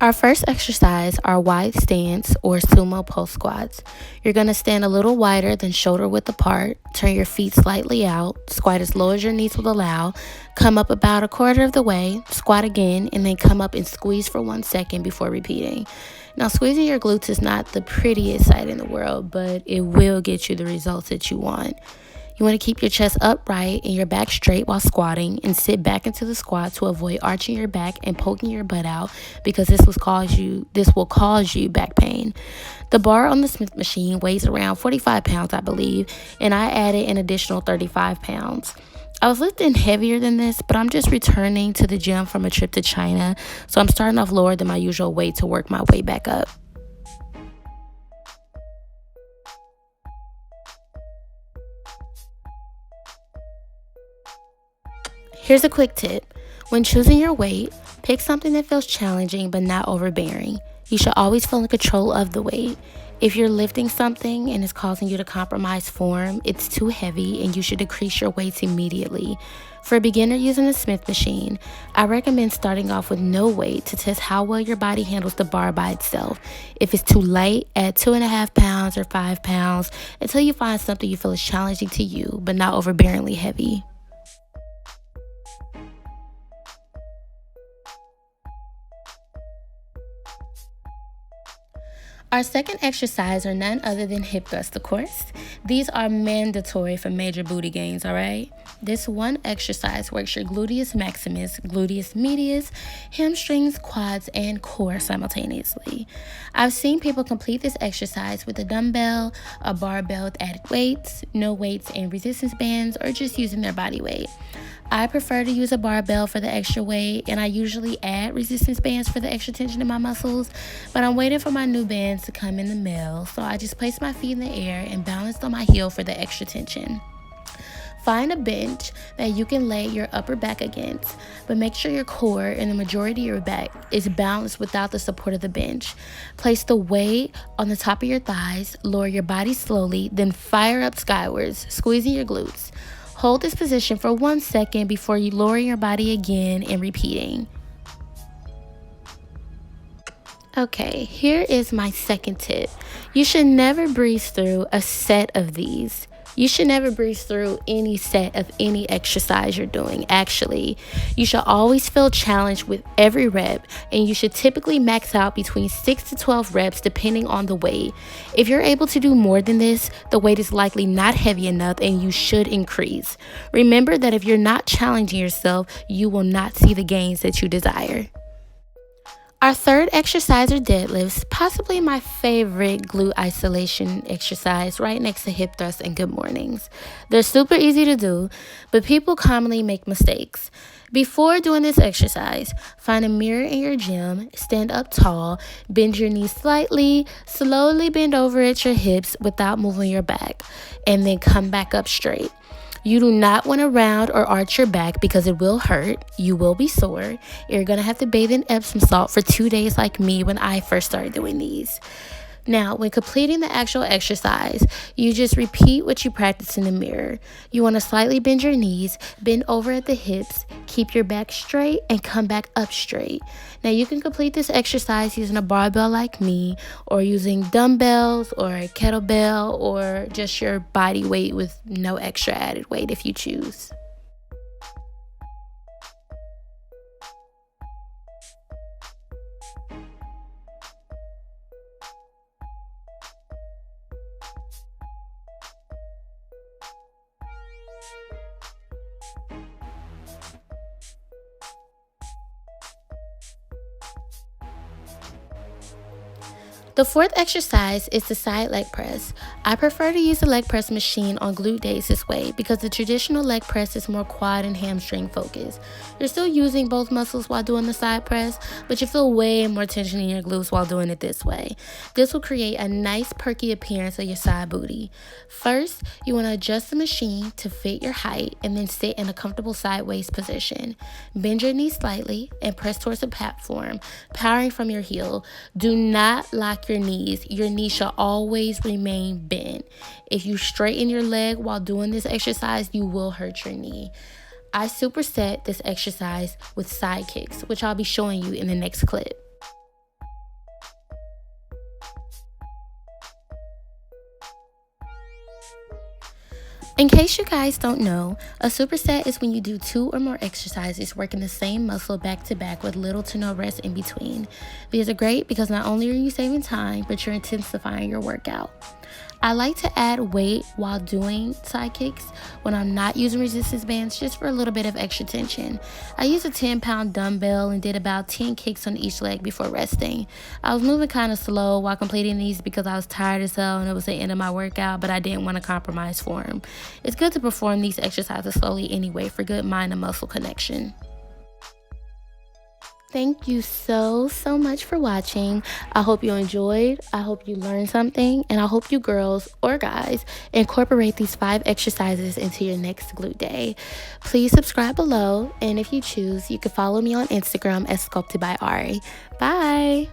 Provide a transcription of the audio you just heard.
Our first exercise are wide stance or sumo pulse squats. You're going to stand a little wider than shoulder width apart, turn your feet slightly out, squat as low as your knees will allow, come up about a quarter of the way, squat again, and then come up and squeeze for 1 second before repeating. Now, squeezing your glutes is not the prettiest sight in the world, but it will get you the results that you want. You want to keep your chest upright and your back straight while squatting, and sit back into the squat to avoid arching your back and poking your butt out, because this will cause you back pain. The bar on the Smith machine weighs around 45 pounds, I believe, and I added an additional 35 pounds. I was lifting heavier than this, but I'm just returning to the gym from a trip to China, so I'm starting off lower than my usual weight to work my way back up. Here's a quick tip. When choosing your weight, pick something that feels challenging but not overbearing. You should always feel in control of the weight. If you're lifting something and it's causing you to compromise form, it's too heavy and you should decrease your weights immediately. For a beginner using the Smith machine, I recommend starting off with no weight to test how well your body handles the bar by itself. If it's too light, add 2.5 pounds or 5 pounds until you find something you feel is challenging to you but not overbearingly heavy. Our second exercise are none other than hip thrusts, of course. These are mandatory for major booty gains, all right? This one exercise works your gluteus maximus, gluteus medius, hamstrings, quads, and core simultaneously. I've seen people complete this exercise with a dumbbell, a barbell with added weights, no weights, and resistance bands, or just using their body weight. I prefer to use a barbell for the extra weight, and I usually add resistance bands for the extra tension in my muscles, but I'm waiting for my new bands to come in the mail, so I just place my feet in the air and balance on my heel for the extra tension. Find a bench that you can lay your upper back against, but make sure your core and the majority of your back is balanced without the support of the bench. Place the weight on the top of your thighs, lower your body slowly, then fire up skywards, squeezing your glutes. Hold this position for 1 second before you lower your body again and repeating. Okay, here is my second tip. You should never breeze through a set of these. You should never breeze through any set of any exercise you're doing. Actually, you should always feel challenged with every rep, and you should typically max out between 6 to 12 reps depending on the weight. If you're able to do more than this, the weight is likely not heavy enough and you should increase. Remember that if you're not challenging yourself, you will not see the gains that you desire. Our third exercise are deadlifts, possibly my favorite glute isolation exercise, right next to hip thrusts and good mornings. They're super easy to do, but people commonly make mistakes. Before doing this exercise, find a mirror in your gym, stand up tall, bend your knees slightly, slowly bend over at your hips without moving your back, and then come back up straight. You do not want to round or arch your back because it will hurt. You will be sore. You're going to have to bathe in Epsom salt for 2 days like me when I first started doing these. Now, when completing the actual exercise, you just repeat what you practice in the mirror. You want to slightly bend your knees, bend over at the hips, keep your back straight, and come back up straight. Now, you can complete this exercise using a barbell like me, or using dumbbells, or a kettlebell, or just your body weight with no extra added weight if you choose. The fourth exercise is the side leg press. I prefer to use the leg press machine on glute days this way because the traditional leg press is more quad and hamstring focused. You're still using both muscles while doing the side press, but you feel way more tension in your glutes while doing it this way. This will create a nice perky appearance of your side booty. First, you want to adjust the machine to fit your height and then sit in a comfortable sideways position. Bend your knees slightly and press towards the platform, powering from your heel. Do not lock your knees. Your knees should always remain bent. If you straighten your leg while doing this exercise, you will hurt your knee. I superset this exercise with side kicks, which I'll be showing you in the next clip. In case you guys don't know, a superset is when you do 2 or more exercises working the same muscle back to back with little to no rest in between. These are great because not only are you saving time, but you're intensifying your workout. I like to add weight while doing side kicks when I'm not using resistance bands, just for a little bit of extra tension. I used a 10-pound dumbbell and did about 10 kicks on each leg before resting. I was moving kind of slow while completing these because I was tired as hell and it was the end of my workout, but I didn't want to compromise form. It's good to perform these exercises slowly anyway for good mind and muscle connection. Thank you so much for watching. I hope you enjoyed. I hope you learned something. And I hope you girls or guys incorporate these 5 exercises into your next glute day. Please subscribe below. And if you choose, you can follow me on Instagram as Sculpted by Ari. Bye.